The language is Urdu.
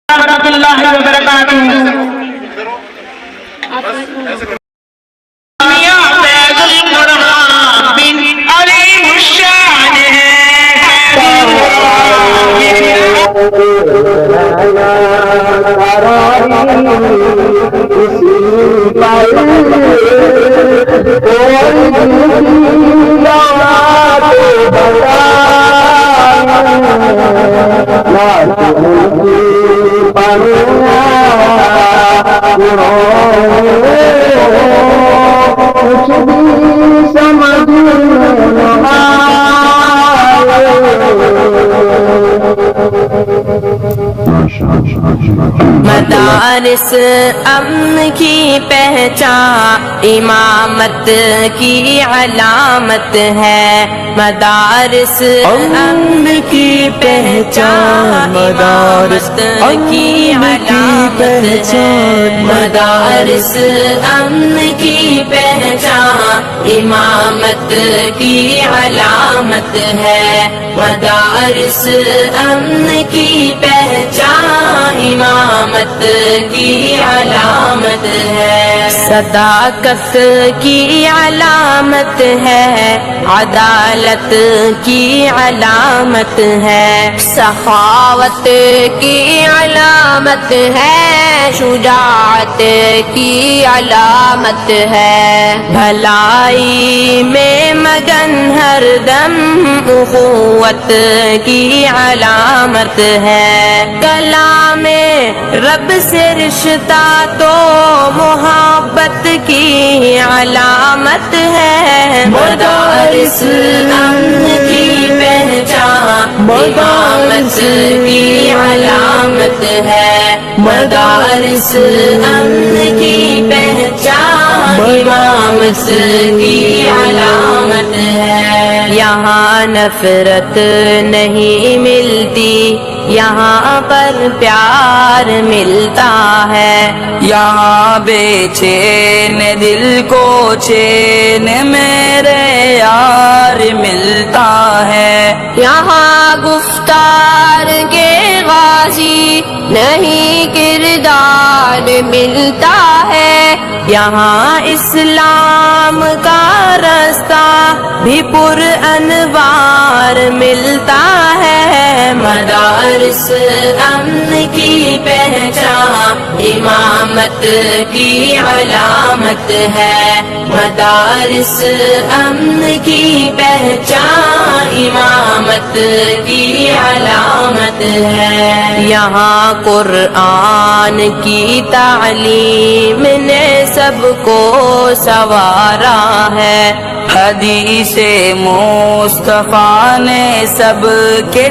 ورحمۃ اللہ وبرکاتہ۔ مدارس امن کی پہچان امامت کی علامت ہے، مدارس امن کی پہچان مدارس کی علامت ہے، مدارس امن کی پہچان امامت کی علامت ہے، مدارس امن کی پہچان امامت کی علامت ہے، صداقت کی علامت ہے، عدالت کی علامت ہے، سخاوت کی علامت ہے، شجاعت کی علامت ہے، بھلائی میں مگن ہر دم اخوت کی علامت ہے، کلام رب سے رشتہ تو محبت کی علامت ہے، مدارس امن کی پہچان امامت کی علامت ہے، مدارس امن کی پہچان امامت کی علامت ہے، یہاں نفرت نہیں ملتی، یہاں پر پیار ملتا ہے، یہاں بے چین دل کو چین میرے یار ملتا ہے، یہاں گفتار کے غازی نہیں کردار ملتا ہے، یہاں اسلام کا رستہ بھی پر انوار ملتا ہے، مدارس امن کی پہچان امامت کی علامت ہے، مدارس امن کی پہچان امامت کی علامت ہے، یہاں قرآن کی تعلیم نے سب کو سنوارا ہے، حدیث مصطفیٰ نے سب کے